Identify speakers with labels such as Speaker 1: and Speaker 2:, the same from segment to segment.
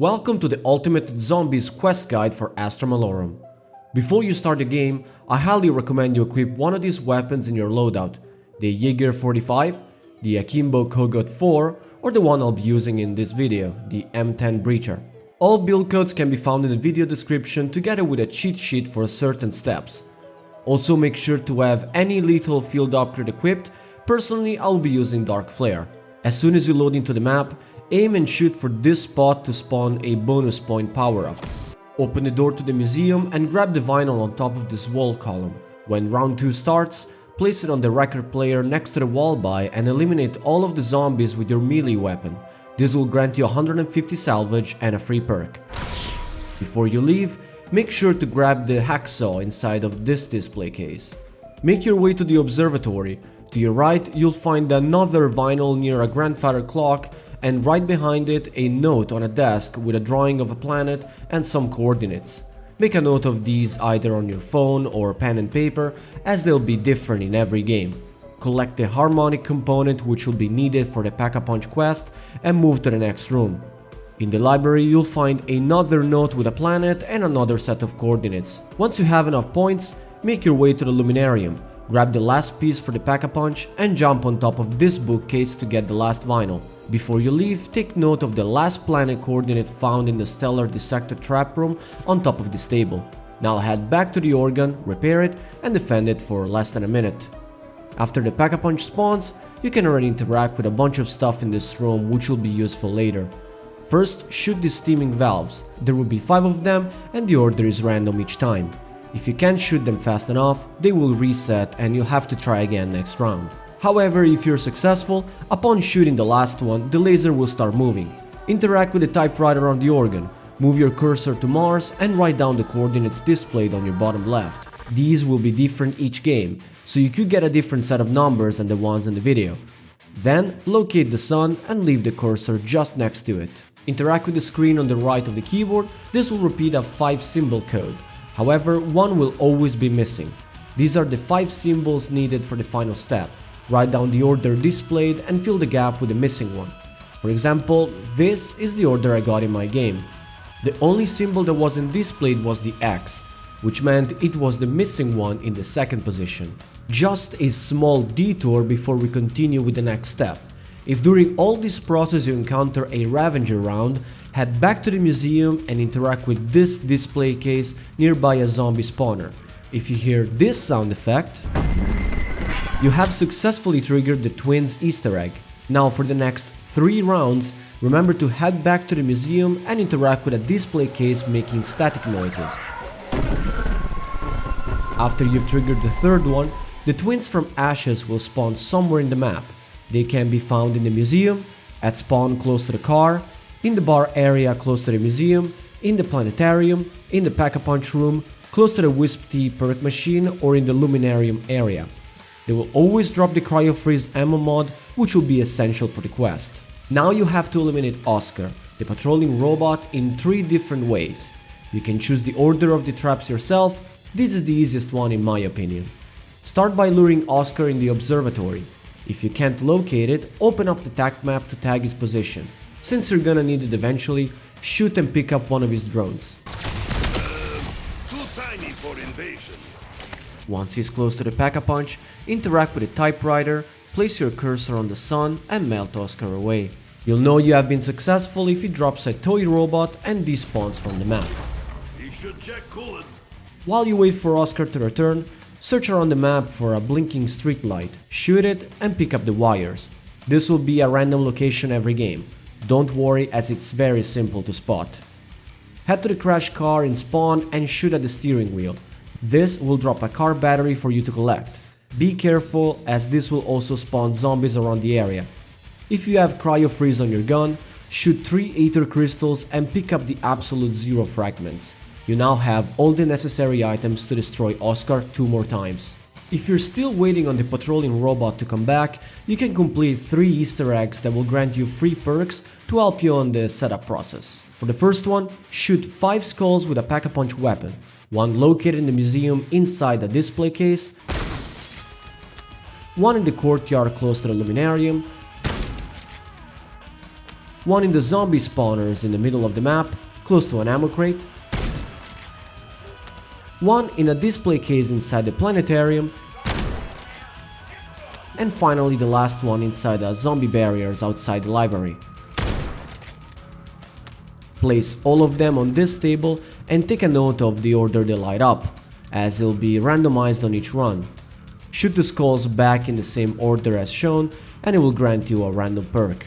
Speaker 1: Welcome to the Ultimate Zombies quest guide for Astra Malorum. Before you start the game, I highly recommend you equip one of these weapons in your loadout, the Jaeger 45, the Akimbo Kogut 4, or the one I'll be using in this video, the M10 Breacher. All build codes can be found in the video description together with a cheat sheet for certain steps. Also make sure to have any lethal field upgrade equipped. Personally, I'll be using Dark Flare. As soon as you load into the map, aim and shoot for this spot to spawn a bonus point power-up. Open the door to the museum and grab the vinyl on top of this wall column. When round 2 starts, place it on the record player next to the wall by and eliminate all of the zombies with your melee weapon. This will grant you 150 salvage and a free perk. Before you leave, make sure to grab the Hacksaw inside of this display case. Make your way to the observatory. To your right, you'll find another vinyl near a grandfather clock, and right behind it a note on a desk with a drawing of a planet and some coordinates. Make a note of these either on your phone or pen and paper, as they'll be different in every game. Collect the harmonic component which will be needed for the Pack-a-Punch quest and move to the next room. In the library you'll find another note with a planet and another set of coordinates. Once you have enough points, make your way to the luminarium. Grab the last piece for the Pack-a-Punch and jump on top of this bookcase to get the last vinyl. Before you leave, take note of the last planet coordinate found in the Stellar Dissector trap room on top of this table. Now head back to the organ, repair it and defend it for less than a minute. After the Pack-a-Punch spawns, you can already interact with a bunch of stuff in this room which will be useful later. First, shoot the steaming valves. There will be 5 of them and the order is random each time. If you can't shoot them fast enough, they will reset and you'll have to try again next round. However, if you're successful, upon shooting the last one, the laser will start moving. Interact with the typewriter on the organ, move your cursor to Mars and write down the coordinates displayed on your bottom left. These will be different each game, so you could get a different set of numbers than the ones in the video. Then, locate the sun and leave the cursor just next to it. Interact with the screen on the right of the keyboard. This will repeat a 5-symbol code. However, one will always be missing. These are the 5 symbols needed for the final step. Write down the order displayed and fill the gap with the missing one. For example, this is the order I got in my game. The only symbol that wasn't displayed was the X, which meant it was the missing one in the second position. Just a small detour before we continue with the next step. If during all this process you encounter a Ravager round, head back to the museum and interact with this display case nearby a zombie spawner. If you hear this sound effect, you have successfully triggered the twins Easter egg. Now for the next 3 rounds, remember to head back to the museum and interact with a display case making static noises. After you've triggered the 3rd one, the twins from Ashes will spawn somewhere in the map. They can be found in the museum, at spawn close to the car, in the bar area close to the museum, in the planetarium, in the Pack-a-Punch room, close to the Wisp Tea perk machine or in the luminarium area. They will always drop the Cryofreeze ammo mod, which will be essential for the quest. Now you have to eliminate Oscar, the patrolling robot, in 3 different ways. You can choose the order of the traps yourself. This is the easiest one in my opinion. Start by luring Oscar in the observatory. If you can't locate it, open up the tag map to tag his position. Since you're gonna need it eventually, shoot and pick up one of his drones.
Speaker 2: Too tiny for invasion.
Speaker 1: Once he's close to the Pack-a-Punch, interact with the typewriter, place your cursor on the sun and melt Oscar away. You'll know you have been successful if he drops a toy robot and despawns from the map.
Speaker 2: He should check coolant.
Speaker 1: While you wait for Oscar to return, search around the map for a blinking street light, shoot it and pick up the wires. This will be a random location every game. Don't worry, as it's very simple to spot. Head to the crash car in spawn and shoot at the steering wheel. This will drop a car battery for you to collect. Be careful, as this will also spawn zombies around the area. If you have Cryofreeze on your gun, shoot 3 Aether crystals and pick up the absolute 0 fragments. You now have all the necessary items to destroy Oscar 2 more times. If you're still waiting on the patrolling robot to come back, you can complete 3 Easter eggs that will grant you free perks to help you on the setup process. For the first one, shoot 5 skulls with a Pack-a-Punch weapon, one located in the museum inside the display case, one in the courtyard close to the luminarium, one in the zombie spawners in the middle of the map, close to an ammo crate, one in a display case inside the planetarium, and finally the last one inside the zombie barriers outside the library. Place all of them on this table and take a note of the order they light up, as they'll be randomized on each run. Shoot the skulls back in the same order as shown and it will grant you a random perk.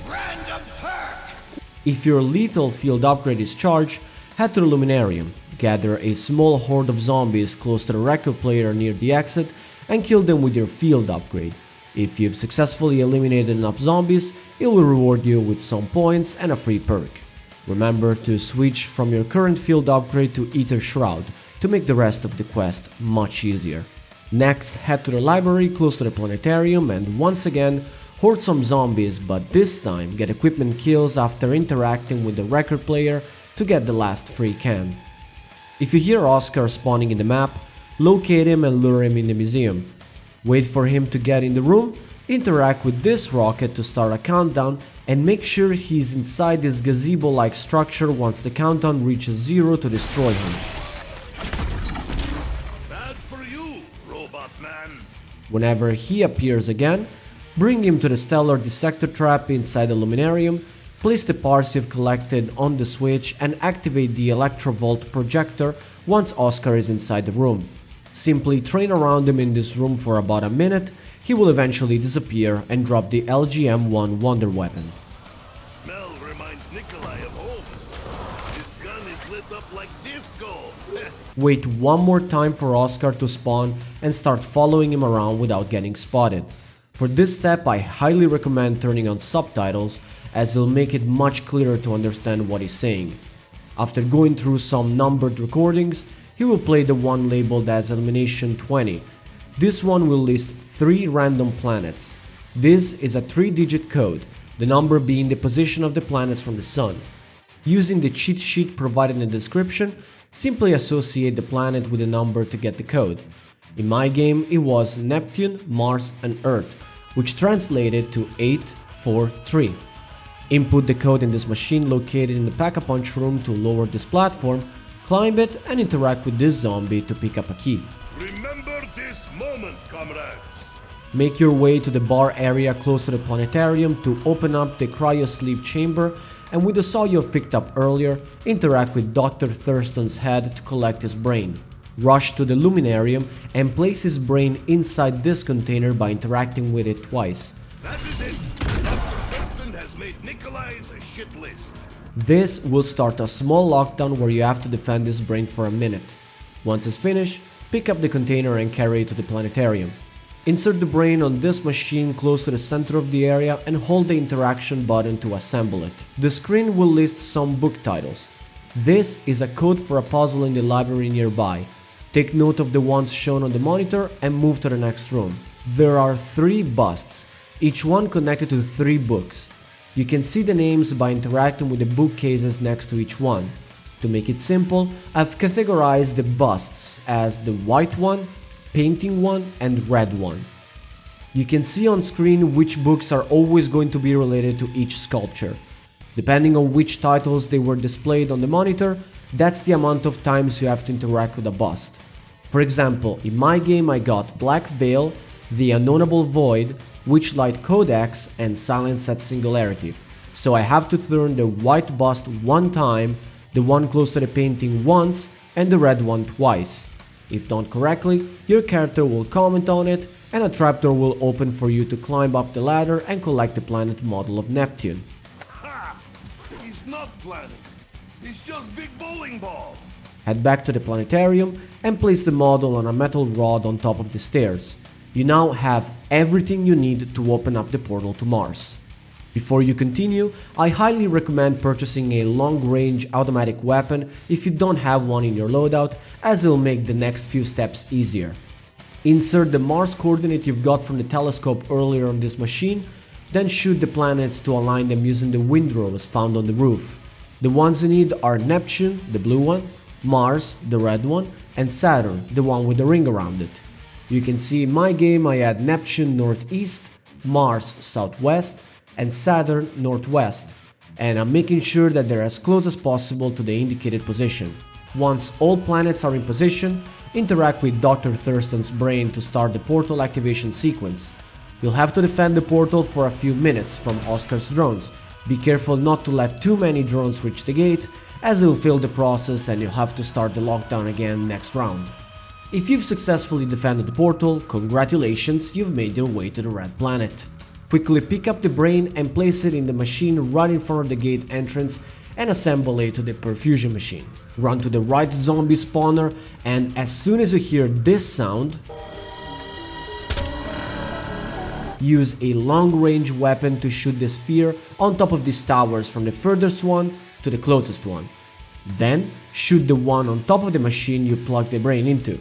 Speaker 2: Random perk!
Speaker 1: If your lethal field upgrade is charged, head to the Luminarium, gather a small horde of zombies close to the record player near the exit and kill them with your field upgrade. If you've successfully eliminated enough zombies, it will reward you with some points and a free perk. Remember to switch from your current field upgrade to Ether Shroud to make the rest of the quest much easier. Next, head to the library close to the planetarium and once again horde some zombies, but this time get equipment kills after interacting with the record player to get the last free can. If you hear Oscar spawning in the map, locate him and lure him in the museum. Wait for him to get in the room, interact with this rocket to start a countdown and make sure he's inside this gazebo-like structure once the countdown reaches 0 to destroy him.
Speaker 2: Bad for you, robot man.
Speaker 1: Whenever he appears again, bring him to the stellar Dissector trap inside the Luminarium, place the parts you've collected on the switch and activate the Electrovolt projector once Oscar is inside the room. Simply train around him in this room for about a minute, he will eventually disappear and drop the LGM-1 Wonder Weapon.
Speaker 2: Smell reminds Nikolai of home. This gun is lit up like disco.
Speaker 1: Wait one more time for Oscar to spawn and start following him around without getting spotted. For this step I highly recommend turning on subtitles, as it'll make it much clearer to understand what he's saying. After going through some numbered recordings, he will play the one labeled as Elimination 20. This one will list 3 random planets. This is a 3-digit code, the number being the position of the planets from the Sun. Using the cheat sheet provided in the description, simply associate the planet with a number to get the code. In my game it was Neptune, Mars and Earth, which translated to 843. Input the code in this machine located in the Pack-a-Punch room to lower this platform, climb it and interact with this zombie to pick up a key.
Speaker 2: Remember this moment, comrades.
Speaker 1: Make your way to the bar area close to the planetarium to open up the cryo sleep chamber, and with the saw you have picked up earlier, interact with Dr. Thurston's head to collect his brain. Rush to the Luminarium and place his brain inside this container by interacting with it twice.
Speaker 2: That is it. Dr. Thurston has made Nikolai's a shit list.
Speaker 1: This will start a small lockdown where you have to defend this brain for a minute. Once it's finished, pick up the container and carry it to the planetarium. Insert the brain on this machine close to the center of the area and hold the interaction button to assemble it. The screen will list some book titles. This is a code for a puzzle in the library nearby. Take note of the ones shown on the monitor and move to the next room. There are 3 busts, each one connected to 3 books. You can see the names by interacting with the bookcases next to each one. To make it simple, I've categorized the busts as the white one, painting one and red one. You can see on screen which books are always going to be related to each sculpture. Depending on which titles they were displayed on the monitor, that's the amount of times you have to interact with a bust. For example, in my game I got Black Veil, The Unknownable Void, Witchlight Codex and Silence at Singularity, so I have to turn the white bust one time, the one close to the painting once and the red one twice. If done correctly, your character will comment on it and a trapdoor will open for you to climb up the ladder and collect the planet model of Neptune.
Speaker 2: Ha! He's not planet. He's just big bowling ball.
Speaker 1: Head back to the planetarium and place the model on a metal rod on top of the stairs. You now have everything you need to open up the portal to Mars. Before you continue, I highly recommend purchasing a long-range automatic weapon if you don't have one in your loadout, as it'll make the next few steps easier. Insert the Mars coordinate you've got from the telescope earlier on this machine, then shoot the planets to align them using the windrows found on the roof. The ones you need are Neptune, the blue one, Mars, the red one, and Saturn, the one with the ring around it. You can see in my game I had Neptune northeast, Mars southwest, and Saturn northwest, and I'm making sure that they're as close as possible to the indicated position. Once all planets are in position, interact with Dr. Thurston's brain to start the portal activation sequence. You'll have to defend the portal for a few minutes from Oscar's drones. Be careful not to let too many drones reach the gate, as it'll fail the process and you'll have to start the lockdown again next round. If you've successfully defended the portal, congratulations, you've made your way to the red planet. Quickly pick up the brain and place it in the machine right in front of the gate entrance and assemble it to the perfusion machine. Run to the right zombie spawner, and as soon as you hear this sound, use a long-range weapon to shoot the sphere on top of these towers from the furthest one to the closest one. Then shoot the one on top of the machine you plugged the brain into.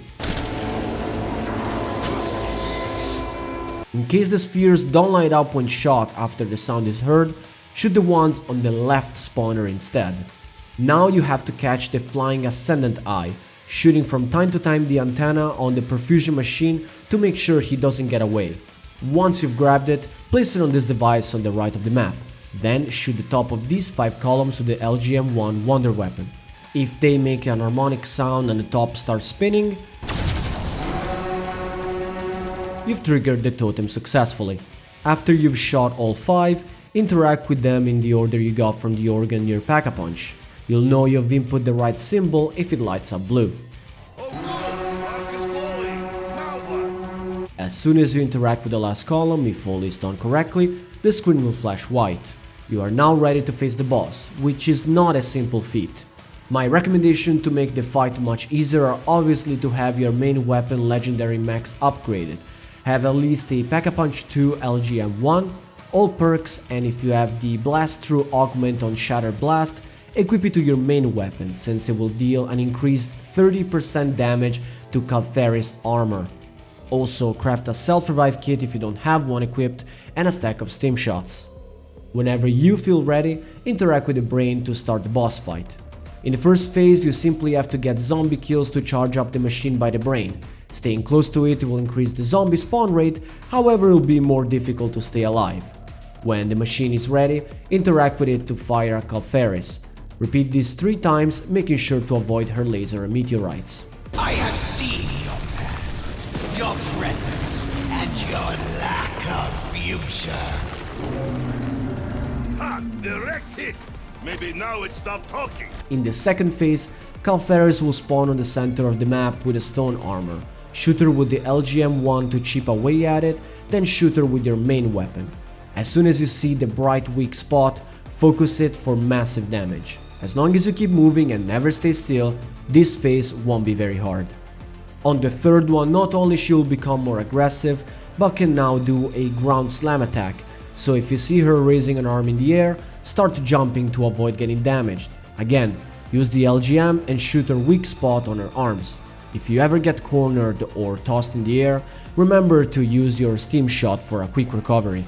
Speaker 1: In case the spheres don't light up when shot after the sound is heard, shoot the ones on the left spawner instead. Now you have to catch the flying Ascendant eye, shooting from time to time the antenna on the perfusion machine to make sure he doesn't get away. Once you've grabbed it, place it on this device on the right of the map. Then shoot the top of these 5 columns with the LGM-1 Wonder Weapon. If they make an harmonic sound and the top starts spinning, you've triggered the totem successfully. After you've shot all 5, interact with them in the order you got from the organ near Pack-a-Punch. You'll know you've input the right symbol if it lights up blue. As soon as you interact with the last column, if all is done correctly, the screen will flash white. You are now ready to face the boss, which is not a simple feat. My recommendation to make the fight much easier are obviously to have your main weapon legendary max upgraded, have at least a Pack-a-Punch 2 LGM-1, all perks, and if you have the Blast Through augment on Shatter Blast, equip it to your main weapon since it will deal an increased 30% damage to Caltheris armor. Also craft a self-revive kit if you don't have one equipped and a stack of stim shots. Whenever you feel ready, interact with the brain to start the boss fight. In the first phase, you simply have to get zombie kills to charge up the machine by the brain. Staying close to it will increase the zombie spawn rate, however it will be more difficult to stay alive. When the machine is ready, interact with it to fire a Caltheris. Repeat this 3 times, making sure to avoid her laser and meteorites.
Speaker 3: I have seen your past, your present, and your lack of future.
Speaker 2: Ha! Direct hit! Maybe now it stopped talking.
Speaker 1: In the second phase, Caltheris will spawn on the center of the map with a stone armor. Shoot her with the LGM-1 to chip away at it, then shoot her with your main weapon. As soon as you see the bright weak spot, focus it for massive damage. As long as you keep moving and never stay still, this phase won't be very hard. On the third one, not only she will become more aggressive, but can now do a ground slam attack, so if you see her raising an arm in the air, start jumping to avoid getting damaged. Again, use the LGM and shoot her weak spot on her arms. If you ever get cornered or tossed in the air, remember to use your steam shot for a quick recovery.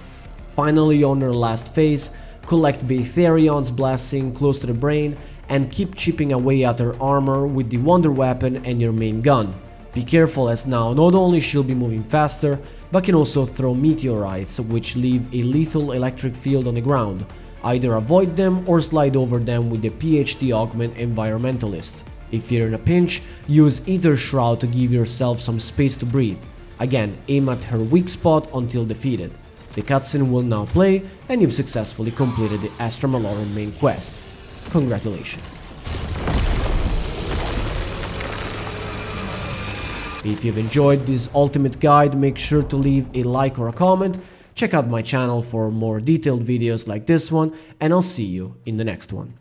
Speaker 1: Finally, on her last phase, collect Vaitherion's blessing close to the brain and keep chipping away at her armor with the wonder weapon and your main gun. Be careful, as now not only she'll be moving faster, but can also throw meteorites which leave a lethal electric field on the ground. Either avoid them or slide over them with the PhD augment Environmentalist. If you're in a pinch, use Ether Shroud to give yourself some space to breathe. Again, aim at her weak spot until defeated. The cutscene will now play and you've successfully completed the Astra Malorum main quest. Congratulations. If you've enjoyed this ultimate guide, make sure to leave a like or a comment. Check out my channel for more detailed videos like this one, and I'll see you in the next one.